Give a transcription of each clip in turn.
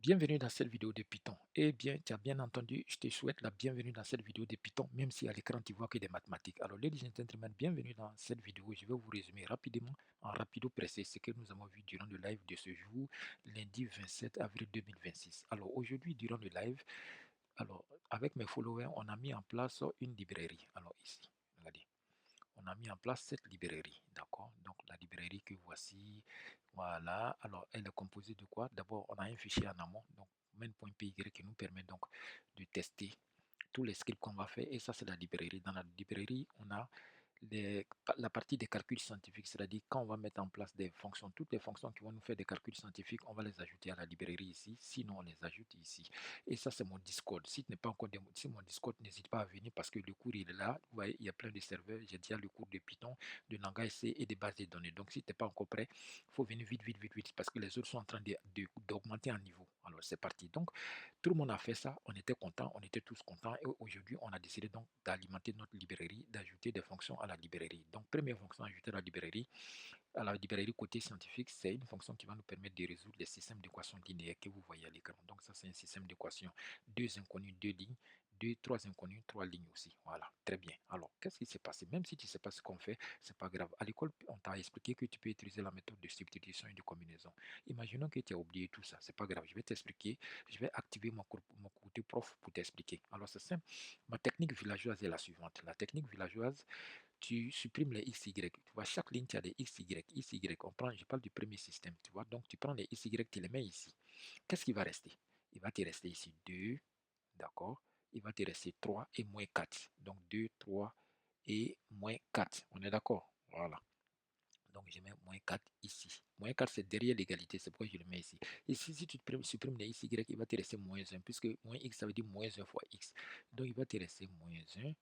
Bienvenue dans cette vidéo de Python. Eh bien, tu as bien entendu, je te souhaite la bienvenue dans cette vidéo de Python, même si à l'écran tu vois que des mathématiques. Alors, ladies and gentlemen, bienvenue dans cette vidéo. Je vais vous résumer rapidement, en rapido pressé, ce que nous avons vu durant le live de ce jour, lundi 27 avril 2026. Alors, aujourd'hui, durant le live, avec mes followers, on a mis en place une librairie. Alors, ici, regardez. On a mis en place cette librairie, d'accord? Donc la librairie que voici, voilà. Alors elle est composée de quoi? D'abord, on a un fichier en amont, donc main.py qui nous permet donc de tester tous les scripts qu'on va faire. Et ça, c'est la librairie. Dans la librairie, on a la partie des calculs scientifiques, c'est-à-dire quand on va mettre en place des fonctions, toutes les fonctions qui vont nous faire des calculs scientifiques, on va les ajouter à la librairie ici, sinon on les ajoute ici. Et ça, c'est mon Discord. Si tu n'es pas encore si mon Discord, n'hésite pas à venir parce que le cours il est là. Vous voyez, il y a plein de serveurs. J'ai déjà le cours de Python, de langage C et des bases de données. Donc, si tu n'es pas encore prêt, il faut venir vite, vite, vite, vite parce que les autres sont en train d'augmenter en niveau. Alors, c'est parti. Donc, tout le monde a fait ça, on était content, on était tous contents et aujourd'hui on a décidé donc d'alimenter notre librairie, d'ajouter des fonctions à la librairie. Donc première fonction ajoutée à la librairie côté scientifique, c'est une fonction qui va nous permettre de résoudre les systèmes d'équations linéaires que vous voyez à l'écran. Donc ça c'est un système d'équations, deux inconnus, deux lignes, trois inconnus, trois lignes aussi. Voilà, très bien. Alors qu'est-ce qui s'est passé? Même si tu ne sais pas ce qu'on fait, c'est pas grave. À l'école, on t'a expliqué que tu peux utiliser la méthode de substitution et de combinaison. Imaginons que tu as oublié tout ça, c'est pas grave. Je vais t'expliquer, je vais activer mon côté prof pour t'expliquer. Alors c'est simple. Ma technique villageoise est la suivante. La technique villageoise, tu supprimes les XY. Tu vois, chaque ligne, tu as des XY. XY, on prend, je parle du premier système, tu vois. Donc, tu prends les XY, tu les mets ici. Qu'est-ce qui va rester? Il va te rester ici 2, d'accord? Il va te rester 3 et moins 4. Donc, 2, 3 et moins 4. On est d'accord? Voilà. Donc, je mets moins 4 ici. Moins 4, c'est derrière l'égalité. C'est pourquoi je le mets ici. Ici, si tu supprimes les XY, il va te rester moins 1. Puisque moins X, ça veut dire moins 1 fois X. Donc, il va te rester moins 1.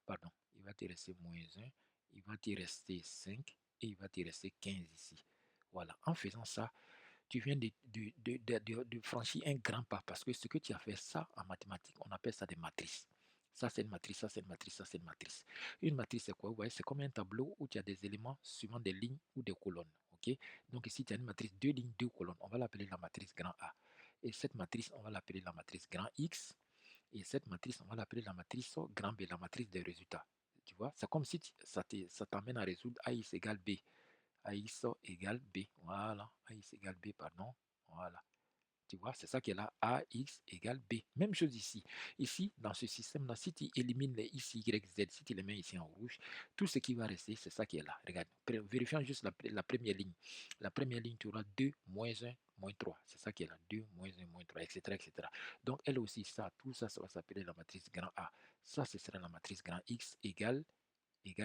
Pardon. Il va te rester moins 1. Il va te rester 5. Et il va te rester 15 ici. Voilà. En faisant ça, tu viens de franchir un grand pas. Parce que ce que tu as fait, ça, en mathématiques, on appelle ça des matrices. Ça, c'est une matrice, ça, c'est une matrice, ça, c'est une matrice. Une matrice, c'est quoi? Ouais, c'est comme un tableau où tu as des éléments suivant des lignes ou des colonnes. OK? Donc ici, tu as une matrice, deux lignes, deux colonnes. On va l'appeler la matrice grand A. Et cette matrice, on va l'appeler la matrice grand X. Et cette matrice, on va l'appeler la matrice grand B, la matrice des résultats. Tu vois? C'est comme si ça t'amène à résoudre AX égale B. AX égale B. Voilà. AX égale B, pardon. Voilà. Tu vois, c'est ça qui est là, AX égale B. Même chose ici. Ici, dans ce système-là, si tu élimines les X, Y, Z, si tu les mets ici en rouge, tout ce qui va rester, c'est ça qui est là. Regarde, vérifions juste la première ligne. La première ligne, tu auras 2, moins 1, moins 3. C'est ça qui est là, 2, moins 1, moins 3, etc., etc. Donc, elle aussi, ça, tout ça, ça va s'appeler la matrice grand A. Ça, ce sera la matrice grand X égale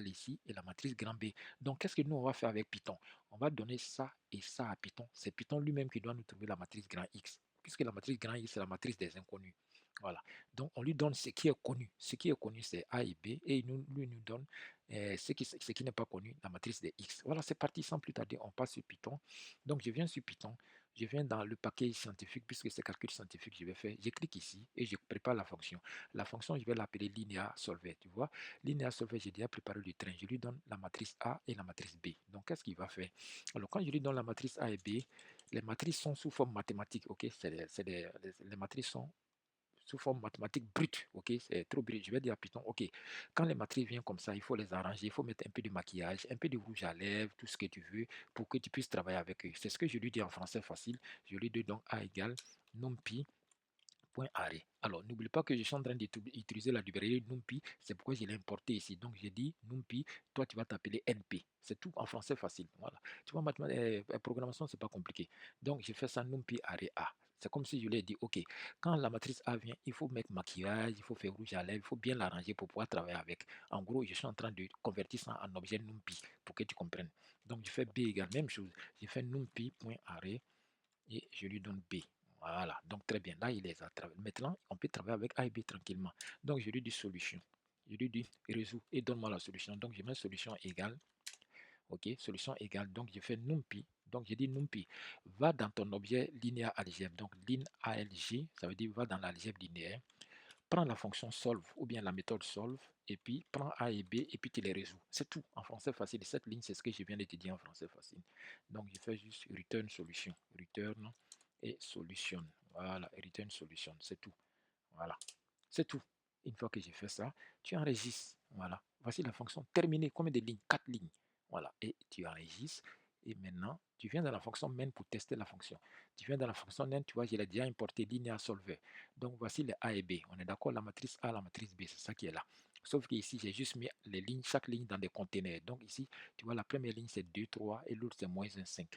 ici et la matrice grand B. Donc, qu'est-ce que nous, on va faire avec Python? On va donner ça et ça à Python. C'est Python lui-même qui doit nous trouver la matrice grand X. Puisque la matrice grand X, c'est la matrice des inconnus. Voilà. Donc, on lui donne ce qui est connu. Ce qui est connu, c'est A et B. Et lui nous donne ce qui n'est pas connu, la matrice des X. Voilà, c'est parti. Sans plus tarder, on passe sur Python. Donc, je viens sur Python. Je viens dans le paquet scientifique, puisque c'est calcul scientifique que je vais faire. Je clique ici et je prépare la fonction. La fonction, je vais l'appeler linéa solver. Tu vois, linéa solver, j'ai déjà préparé le train. Je lui donne la matrice A et la matrice B. Donc, qu'est-ce qu'il va faire? Alors, quand je lui donne la matrice A et B, les matrices sont sous forme mathématique. OK? Les matrices sont sous forme mathématique brute. OK? C'est trop brut. Je vais dire à Python, OK, quand les matrices viennent comme ça, il faut les arranger. Il faut mettre un peu de maquillage, un peu de rouge à lèvres, tout ce que tu veux pour que tu puisses travailler avec eux. C'est ce que je lui dis en français facile. Je lui dis donc A égale numpy point arrêt. Alors, n'oublie pas que je suis en train d'utiliser la librairie NumPy, c'est pourquoi je l'ai importé ici. Donc, j'ai dit NumPy, toi, tu vas t'appeler NP. C'est tout en français facile. Voilà. Tu vois, programmation, c'est pas compliqué. Donc, j'ai fait ça NumPy arrêt A. C'est comme si je lui ai dit, OK, quand la matrice A vient, il faut mettre maquillage, il faut faire rouge à lèvres, il faut bien l'arranger pour pouvoir travailler avec. En gros, je suis en train de convertir ça en objet NumPy pour que tu comprennes. Donc, je fais B égale même chose. J'ai fait NumPy.array et je lui donne B. Voilà, donc très bien. Là, il les a travaillés. Maintenant, on peut travailler avec A et B tranquillement. Donc, je lui dis solution. Je lui dis résout et donne-moi la solution. Donc, je mets solution égale. OK, solution égale. Donc, je fais numpy. Donc, je dis numpy. Va dans ton objet linéaire algèbre. Donc, line ALG, ça veut dire va dans l'algèbre linéaire. Prends la fonction solve ou bien la méthode solve et puis prends A et B et puis tu les résous. C'est tout en français facile. Cette ligne, c'est ce que je viens de te dire en français facile. Donc, je fais juste return solution. Return et solution. Voilà, et return solution, c'est tout. Voilà, c'est tout. Une fois que j'ai fait ça, tu enregistres. Voilà, voici la fonction terminée. Combien de lignes? 4 lignes. Voilà, et tu enregistres. Et maintenant, tu viens dans la fonction main pour tester la fonction. Tu viens dans la fonction main, tu vois, je l'ai déjà importé linéaire solver. Donc, voici les A et B. On est d'accord, la matrice A, la matrice B, c'est ça qui est là. Sauf que ici, j'ai juste mis les lignes, chaque ligne dans des containers. Donc, ici, tu vois, la première ligne, c'est 2, 3 et l'autre, c'est moins 1, 5.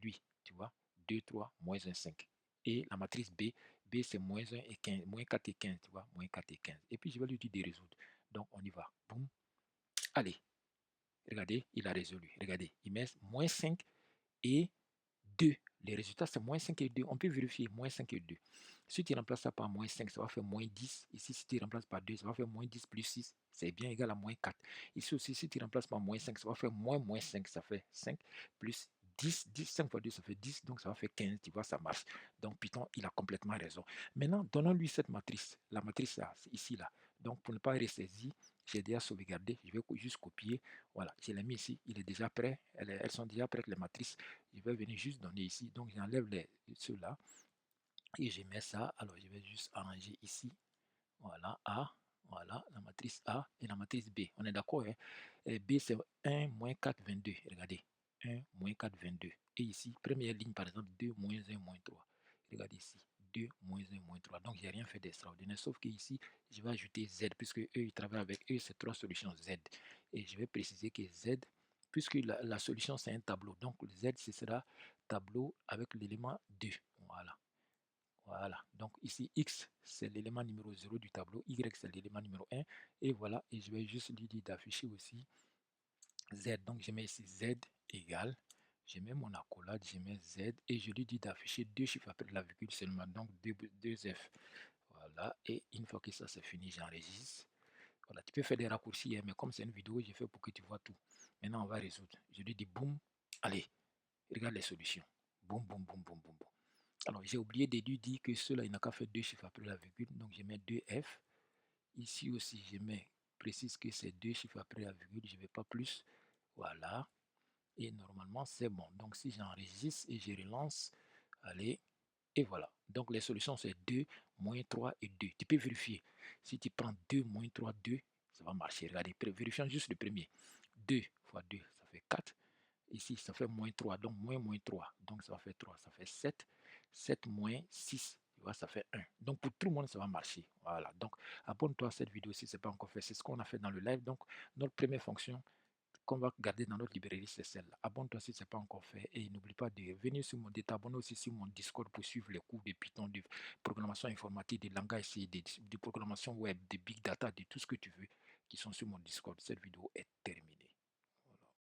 Lui, tu vois, 2, 3, moins 1, 5. Et la matrice B, B c'est moins 1 et 15, moins 4 et 15, tu vois, moins 4 et 15. Et puis je vais lui dire de résoudre. Donc on y va. Boum. Allez, regardez, il a résolu. Regardez, il met moins 5 et 2. Les résultats, c'est moins 5 et 2. On peut vérifier moins 5 et 2. Si tu remplaces ça par moins 5, ça va faire moins 10. Ici, si tu remplaces par 2, ça va faire moins 10 plus 6. C'est bien égal à moins 4. Ici aussi, si tu remplaces par moins 5, ça va faire moins 5. Ça fait 5 plus 10. 10, 5 fois 2, ça fait 10. Donc, ça va faire 15. Tu vois, ça marche. Donc, Python, il a complètement raison. Maintenant, donnons-lui cette matrice. La matrice, là, c'est ici, là. Donc, pour ne pas ressaisir, j'ai déjà sauvegardé. Je vais juste copier. Voilà, je l'ai mis ici. Il est déjà prêt. Elles sont déjà prêtes, les matrices. Je vais venir juste donner ici. Donc, j'enlève ceux-là et je mets ça. Alors, je vais juste arranger ici. Voilà, A. Voilà, la matrice A et la matrice B. On est d'accord, hein? Et B, c'est 1, moins 4, 22. Regardez. 1, moins 4, 22. Et ici, première ligne, par exemple, 2, moins 1, moins 3. Regardez ici. 2, moins 1, moins 3. Donc, je n'ai rien fait d'extraordinaire. Sauf que ici, je vais ajouter Z, puisque eux, ils travaillent avec eux, c'est 3 solutions Z. Et je vais préciser que Z, puisque la solution, c'est un tableau. Donc, Z, ce sera tableau avec l'élément 2. Voilà. Voilà, donc ici X c'est l'élément numéro 0 du tableau, Y c'est l'élément numéro 1, et voilà, et je vais juste lui dire d'afficher aussi Z, donc je mets ici Z égale, je mets mon accolade, je mets Z, et je lui dis d'afficher deux chiffres après la virgule seulement, donc 2F, voilà, et une fois que ça c'est fini, j'enregistre. Voilà, tu peux faire des raccourcis, hein, mais comme c'est une vidéo, j'ai fait pour que tu vois tout. Maintenant on va résoudre, je lui dis boum, allez, regarde les solutions, boum, boum, boum, boum, boum, boum. Alors, j'ai oublié de lui dire que cela, il n'a qu'à faire deux chiffres après la virgule. Donc, je mets 2F. Ici aussi, je mets, précise que c'est deux chiffres après la virgule. Je ne vais pas plus. Voilà. Et normalement, c'est bon. Donc, si j'enregistre et je relance, allez, et voilà. Donc, les solutions, c'est 2, moins 3 et 2. Tu peux vérifier. Si tu prends 2, moins 3, 2, ça va marcher. Regardez, vérifions juste le premier. 2 fois 2, ça fait 4. Ici, ça fait moins 3, donc moins 3. Donc, ça va faire 3, ça fait 7. 7 moins 6, tu vois, ça fait 1. Donc, pour tout le monde, ça va marcher. Voilà. Donc, abonne-toi à cette vidéo si ce n'est pas encore fait. C'est ce qu'on a fait dans le live. Donc, notre première fonction qu'on va garder dans notre librairie, c'est celle-là. Abonne-toi si ce n'est pas encore fait. Et n'oublie pas de venir sur de t'abonner aussi sur mon Discord pour suivre les cours de Python, de programmation informatique, de langage, de programmation web, de big data, de tout ce que tu veux qui sont sur mon Discord. Cette vidéo est terminée.